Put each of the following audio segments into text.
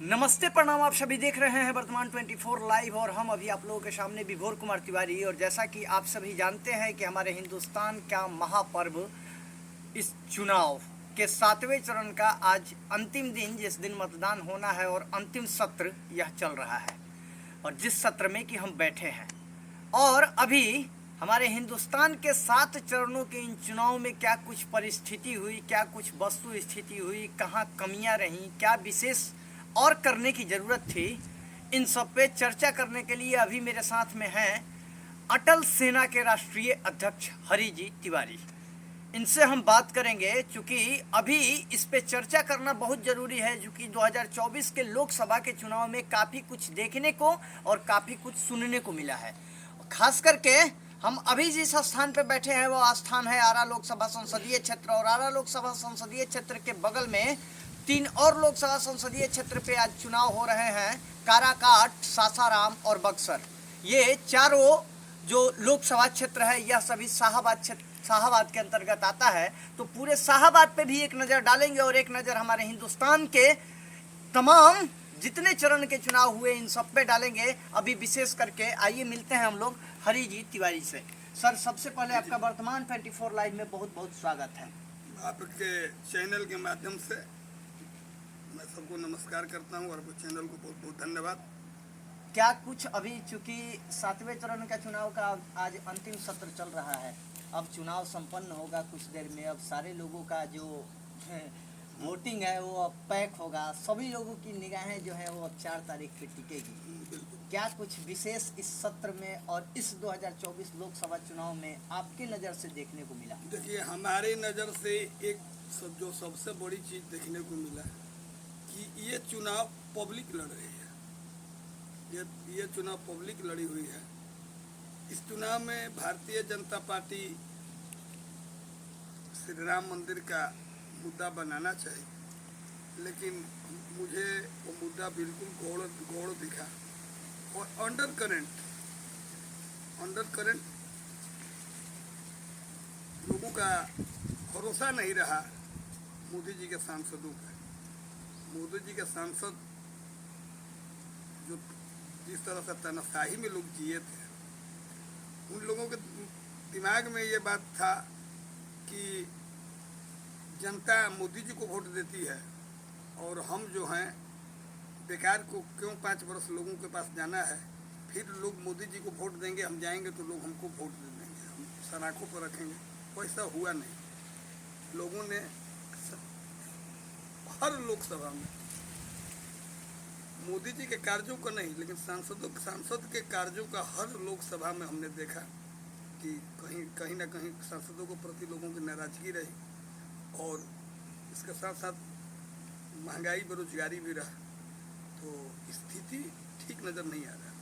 नमस्ते प्रणाम। आप सभी देख रहे हैं वर्तमान 24 लाइव और हम अभी आप लोगों के सामने विभोर कुमार तिवारी। और जैसा कि आप सभी जानते हैं कि हमारे हिंदुस्तान का महापर्व इस चुनाव के 7वें चरण का आज अंतिम दिन, जिस दिन मतदान होना है और अंतिम सत्र यह चल रहा है, और जिस सत्र में कि हम बैठे हैं और अभी हमारे हिंदुस्तान के 7 चरणों के इन चुनाव में क्या कुछ परिस्थिति हुई, क्या कुछ वस्तु स्थिति हुई, कहाँ कमियां रहीं, क्या विशेष और करने की ज़रूरत थी, इन सब पे चर्चा करने के लिए अभी मेरे साथ में हैं अटल सेना के राष्ट्रीय अध्यक्ष हरि जी तिवारी। इनसे हम बात करेंगे, चूँकि अभी इस पे चर्चा करना बहुत ज़रूरी है, चूँकि 2024 के लोकसभा के चुनाव में काफ़ी कुछ देखने को और काफ़ी कुछ सुनने को मिला है। खास करके हम अभी जिस स्थान पे बैठे हैं वो स्थान है आरा लोकसभा संसदीय क्षेत्र, और आरा लोकसभा संसदीय क्षेत्र के बगल में 3 और लोकसभा संसदीय क्षेत्र पे आज चुनाव हो रहे हैं, काराकाट, सासाराम और बक्सर। ये चारों जो लोकसभा क्षेत्र है यह सभी शाहाबाद के अंतर्गत आता है। तो पूरे शाहाबाद पे भी एक नज़र डालेंगे और एक नज़र हमारे हिंदुस्तान के तमाम जितने चरण के चुनाव हुए इन सब पे डालेंगे। अभी विशेष करके आइए मिलते हैं हम लोग हरि जी तिवारी से। सर, सबसे पहले आपका वर्तमान 24 लाइव में बहुत बहुत स्वागत है। आपके चैनल के माध्यम से मैं सबको नमस्कार करता हूं और आपके चैनल को बहुत बहुत धन्यवाद। क्या कुछ अभी, चूंकि 7वें चरण का चुनाव का आज अंतिम सत्र चल रहा है, अब चुनाव संपन्न होगा कुछ देर में, अब सारे लोगों का जो वोटिंग है वो अब पैक होगा, सभी लोगों की निगाहें जो है वो अब 4 तारीख पे टिकेगी। क्या कुछ विशेष इस सत्र में और इस 2024 लोकसभा चुनाव में आपके नज़र से देखने को मिला? देखिए, हमारी नज़र से एक जो सबसे बड़ी चीज़ देखने को मिला कि ये चुनाव पब्लिक लड़ रही है। ये चुनाव पब्लिक लड़ी हुई है। इस चुनाव में भारतीय जनता पार्टी श्री राम मंदिर का मुद्दा बनाना चाहिए, लेकिन मुझे वो मुद्दा बिल्कुल गौड़ दिखा और अंडर करंट लोगों का भरोसा नहीं रहा मोदी जी के सांसदों पे। मोदी जी के सांसद जो जिस तरह से तानाशाही में लोग जिए थे, उन लोगों के दिमाग में ये बात था कि जनता मोदी जी को वोट देती है और हम जो हैं बेकार को क्यों 5 वर्ष लोगों के पास जाना है, फिर लोग मोदी जी को वोट देंगे, हम जाएंगे तो लोग हमको वोट दे देंगे, हम सराखों पर रखेंगे। वैसा हुआ नहीं। लोगों ने हर लोकसभा में मोदी जी के कार्यों का नहीं, लेकिन सांसद के कार्यों का हर लोकसभा में हमने देखा कि कहीं ना कहीं सांसदों को प्रति लोगों की नाराजगी रही, और इसके साथ साथ महंगाई, बेरोजगारी भी रहा। तो स्थिति ठीक नज़र नहीं आ रहा।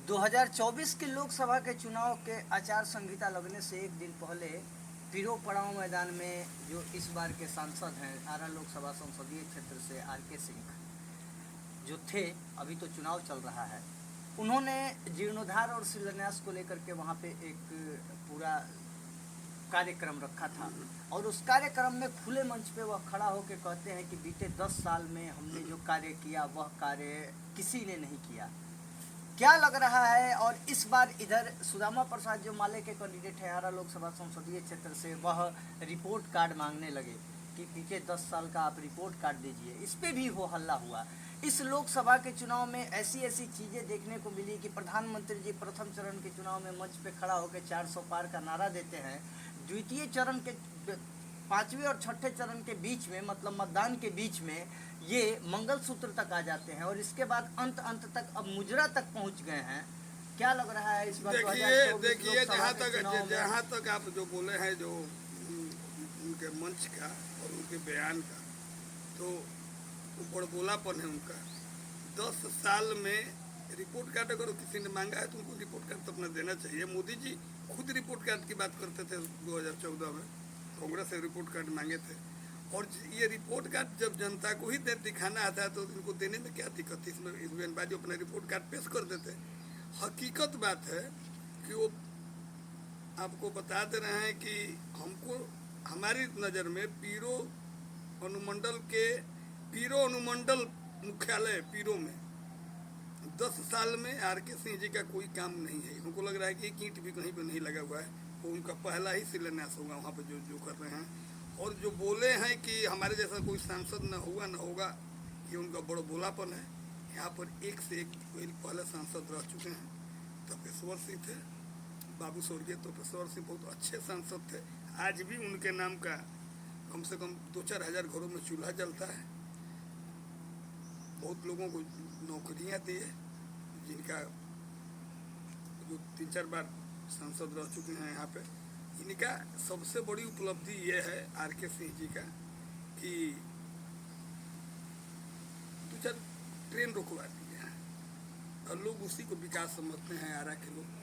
2024 के लोकसभा के चुनाव के आचार संहिता लगने से एक दिन पहले पीरो पड़ाव मैदान में जो इस बार के सांसद हैं आरा लोकसभा संसदीय क्षेत्र से RK सिंह जो थे, अभी तो चुनाव चल रहा है, उन्होंने जीर्णोद्धार और शिलान्यास को लेकर के वहाँ पे एक पूरा कार्यक्रम रखा था, और उस कार्यक्रम में खुले मंच पे वह खड़ा होकर कहते हैं कि बीते 10 साल में हमने जो कार्य किया वह कार्य किसी ने नहीं किया। क्या लग रहा है? और इस बार इधर सुदामा प्रसाद जो माले के कैंडिडेट है आरा लोकसभा संसदीय क्षेत्र से, वह रिपोर्ट कार्ड मांगने लगे कि पीछे 10 साल का आप रिपोर्ट कार्ड दीजिए। इस पे भी हो हल्ला हुआ। इस लोकसभा के चुनाव में ऐसी चीज़ें देखने को मिली कि प्रधानमंत्री जी प्रथम चरण के चुनाव में मंच पे खड़ा होकर 400 पार का नारा देते हैं। द्वितीय चरण के 5वें और 6ठे चरण के बीच में, मतलब मतदान के बीच में, ये मंगलसूत्र तक आ जाते हैं, और इसके बाद अंत तक अब मुजरा तक पहुंच गए हैं। क्या लग रहा है इस बार? देखिए, जहाँ तक आप जो बोले हैं, जो उनके मंच का और उनके बयान का, तो बड़बोलापन है उनका। 10 साल में रिपोर्ट कार्ड अगर किसी ने मांगा है तो उनको रिपोर्ट कार्ड तो अपना देना चाहिए। मोदी जी खुद रिपोर्ट कार्ड की बात करते थे 2014 में, कांग्रेस से रिपोर्ट कार्ड मांगे थे, और ये रिपोर्ट कार्ड जब जनता को ही दिखाना आता है तो इनको देने में क्या दिक्कत थी? इसमें बाजू अपना रिपोर्ट कार्ड पेश कर देते। हकीकत बात है कि वो आपको बता दे रहे हैं कि हमको, हमारी नज़र में पीरो अनुमंडल मुख्यालय पीरो में 10 साल में आर.के. सिंह जी का कोई काम नहीं है। उनको लग रहा है कि एक ईंट भी कहीं पर नहीं लगा हुआ है। वो उनका पहला ही शिलान्यास होगा वहाँ पर जो कर रहे हैं। और जो बोले हैं कि हमारे जैसा कोई सांसद न हुआ न होगा, ये उनका बड़ा बोलापन है। यहाँ पर एक से एक पहले सांसद रह चुके हैं। तपेश्वर सिंह थे, बाबू स्वर्गीय तपेश्वर सिंह बहुत अच्छे सांसद थे। आज भी उनके नाम का कम से कम 2-4 हज़ार घरों में चूल्हा जलता है। बहुत लोगों को नौकरियां दी है, जिनका जो 3-4 बार सांसद रह चुके हैं यहाँ पे। इनका सबसे बड़ी उपलब्धि ये है आर.के. सिंह जी का कि 2-4 ट्रेन रुकवा दिए हैं और लोग उसी को विकास समझते हैं। आरा के लोग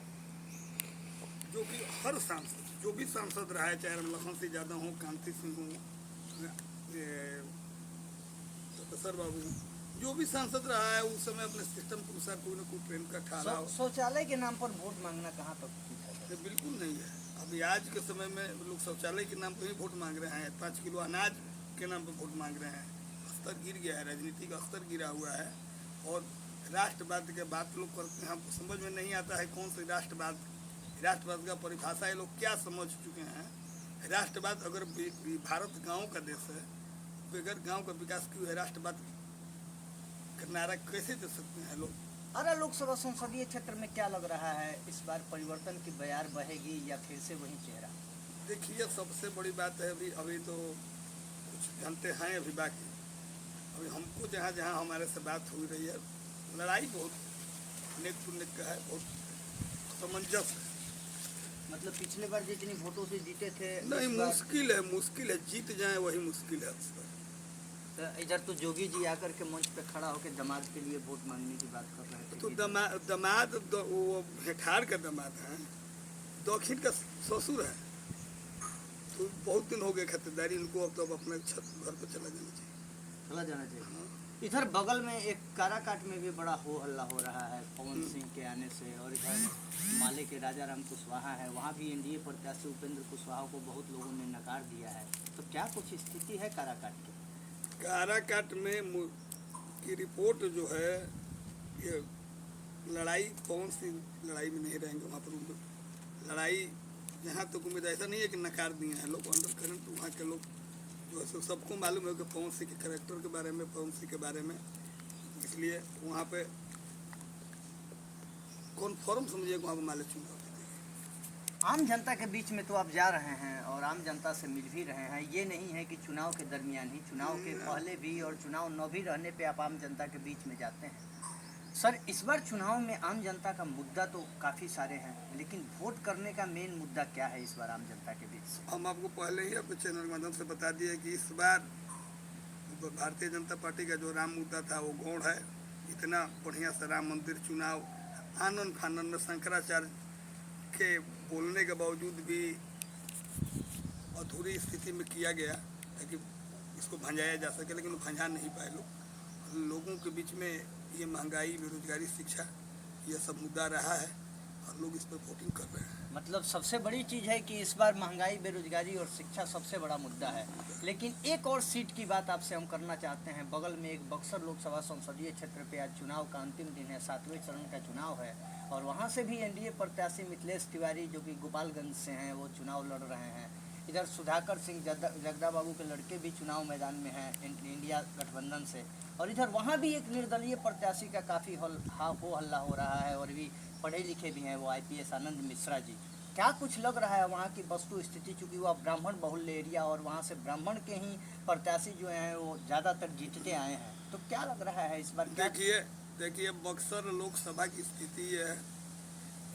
जो कि हर सांसद जो भी सांसद रहा है, चाहे लखन सिंह यादव हो, कांति सिंह हो, तपेश्वर बाबू, जो भी सांसद रहा है उस समय अपने सिस्टम के अनुसार कोई ना कोई ट्रेन का ठहराव। शौचालय के नाम पर वोट मांगना कहाँ तक ठीक है? बिल्कुल नहीं है। अभी आज के समय में लोग शौचालय के नाम पर ही वोट मांग रहे हैं, 5 किलो अनाज के नाम पर वोट मांग रहे हैं। स्तर गिर गया है, राजनीति का स्तर गिरा हुआ है। और राष्ट्रवाद के बात लोग करते हैं, हमको समझ में नहीं आता है कौन सी राष्ट्रवाद का परिभाषा ये लोग क्या समझ चुके हैं। राष्ट्रवाद अगर भारत गांव का देश है, बगैर गांव का विकास क्यों है? राष्ट्रवाद का नारा कैसे दे सकते हैं लोग? आरा लोकसभा संसदीय क्षेत्र में क्या लग रहा है, इस बार परिवर्तन की बयार बहेगी या फिर से वही चेहरा? देखिए, सबसे बड़ी बात है अभी तो कुछ घंटे हैं अभी बाकी। अभी हमको जहाँ जहाँ हमारे से बात हो रही है, लड़ाई बहुत नेक टू नेक का है, बहुत समंजस है। मतलब पिछले बार जितनी वोटों से जीते थे नहीं, मुश्किल है जीत जाए वही मुश्किल है। तो इधर तो जोगी जी आकर के मंच पे खड़ा होकर दामाद के लिए वोट मांगने की बात कर रहे थे। तो दामाद वो हेठार का दामाद है, दक्षिण का ससुर है। तो बहुत दिन हो गए खातिरदारी इनको, अब तो अपने छत घर पर चला जाना चाहिए। हाँ। इधर बगल में एक काराकाट में भी बड़ा हो हल्ला हो रहा है पवन सिंह के आने से, और इधर माले के राजा राम कुशवाहा है, वहाँ भी एनडीए प्रत्याशी उपेंद्र कुशवाहा को बहुत लोगों ने नकार दिया है। तो क्या कुछ स्थिति है काराकाट की? काराकाट में की रिपोर्ट जो है, ये लड़ाई पवन सिंह लड़ाई में नहीं रहेंगे। वहाँ पर लड़ाई जहाँ तक उम्मीद ऐसा नहीं है कि नकार दिए हैं लोग अंदर करें। तो वहाँ के लोग जो है सबको मालूम है कि पवन सिंह के कैरेक्टर के बारे में, पवन सिंह के बारे में, इसलिए वहाँ पे कॉन्फर्म समझिए वहाँ पर माले चुनाव। आम जनता के बीच में तो आप जा रहे हैं और आम जनता से मिल भी रहे हैं, ये नहीं है कि चुनाव के दरमियान ही, चुनाव के पहले भी और चुनाव न भी रहने पे आप आम जनता के बीच में जाते हैं। सर, इस बार चुनाव में आम जनता का मुद्दा तो काफ़ी सारे हैं, लेकिन वोट करने का मेन मुद्दा क्या है इस बार आम जनता के बीच से? हम आपको पहले ही अपने चैनल के माध्यम से बता दिए कि इस बार भारतीय जनता पार्टी का जो राम मुद्दा था वो गौड़ है। इतना बढ़िया से राम मंदिर चुनाव आनंद फानन में शंकराचार्य के बोलने के बावजूद भी अधूरी स्थिति में किया गया ताकि इसको भंजाया जा सके, लेकिन भंजा नहीं पाए लोगों के बीच में। ये महंगाई, बेरोजगारी, शिक्षा, ये सब मुद्दा रहा है और लोग इस पर वोटिंग कर रहे हैं। मतलब सबसे बड़ी चीज़ है कि इस बार महंगाई, बेरोजगारी और शिक्षा सबसे बड़ा मुद्दा है। लेकिन एक और सीट की बात आपसे हम करना चाहते हैं। बगल में एक बक्सर लोकसभा संसदीय क्षेत्र पे आज चुनाव का अंतिम दिन है, 7वें चरण का चुनाव है, और वहाँ से भी एनडीए प्रत्याशी मिथिलेश तिवारी जो कि गोपालगंज से हैं वो चुनाव लड़ रहे हैं। इधर सुधाकर सिंह जगदा बाबू के लड़के भी चुनाव मैदान में हैं इंडिया गठबंधन से, और इधर वहाँ भी एक निर्दलीय प्रत्याशी का काफ़ी हो हल्ला हो रहा है, और भी पढ़े लिखे भी हैं वो IPS आनंद मिश्रा जी। क्या कुछ लग रहा है वहाँ की वस्तु स्थिति, चूँकि वह ब्राह्मण बहुल्य एरिया और वहाँ से ब्राह्मण के ही प्रत्याशी जो हैं वो ज़्यादातर जीतते आए हैं, तो क्या लग रहा है इस बार? देखिए बक्सर लोकसभा की स्थिति ये है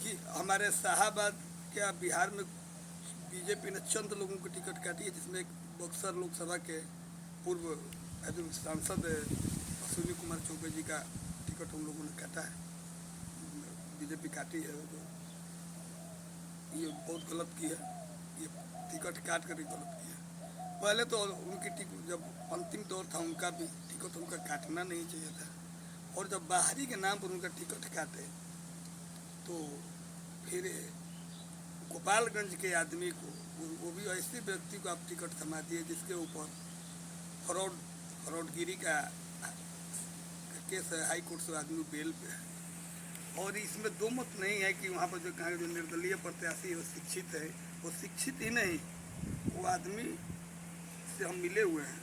कि हमारे शाहाबाद क्या बिहार में बीजेपी ने चंद लोगों की टिकट काटी है, जिसमें एक बक्सर लोकसभा के पूर्व सांसद अश्विनी कुमार चौबे जी का टिकट उन लोगों ने काटा है, बीजेपी काटी है। तो ये बहुत गलत की है, ये टिकट काट कर ही गलत की है। पहले तो उनकी टिकट जब अंतिम दौर था उनका भी टिकट उनका काटना नहीं चाहिए था, और जब बाहरी के नाम पर उनका टिकट काटे तो फिर गोपालगंज के आदमी को, वो भी ऐसे व्यक्ति को आप टिकट थमा दिए जिसके ऊपर फ्रॉडगिरी का केस है, हाई कोर्ट से आदमी बेल पे है। और इसमें दो मत नहीं है कि वहाँ पर जो कहा जो निर्दलीय प्रत्याशी है वो शिक्षित है। वो शिक्षित ही नहीं, वो आदमी से हम मिले हुए हैं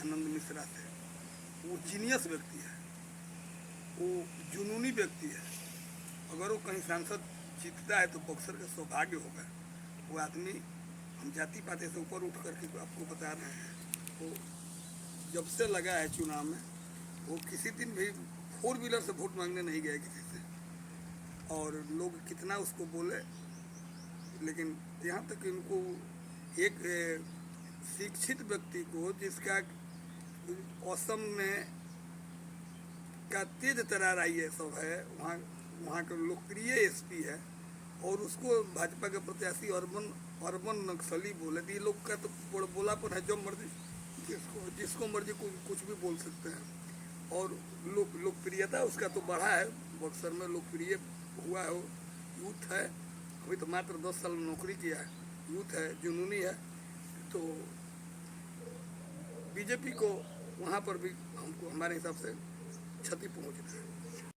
आनंद मिश्रा से, वो जीनियस व्यक्ति है, वो जुनूनी व्यक्ति है। अगर वो कहीं सांसद जीतता है तो बक्सर का सौभाग्य होगा। वो आदमी, हम जाति पाति से ऊपर उठ करके आपको बता रहे हैं, वो जब से लगा है चुनाव में, वो किसी दिन भी 4 व्हीलर से वोट मांगने नहीं गया किसी से। और लोग कितना उसको बोले, लेकिन यहाँ तक इनको एक शिक्षित व्यक्ति को, जिसका असम में का तेज तरार IAS है, वहाँ का लोकप्रिय SP है, और उसको भाजपा के प्रत्याशी अर्बन नक्सली बोले। तो ये लोग का तो बोलापन है, जो मर्जी जिसको मर्जी कुछ भी बोल सकते हैं। और लोकप्रियता उसका तो बढ़ा है, बक्सर में लोकप्रिय हुआ है। यूथ है, अभी तो मात्र 10 साल नौकरी किया है, यूथ है, जुनूनी है। तो बीजेपी को वहाँ पर भी हमको हमारे हिसाब से क्षति पहुँच रही है।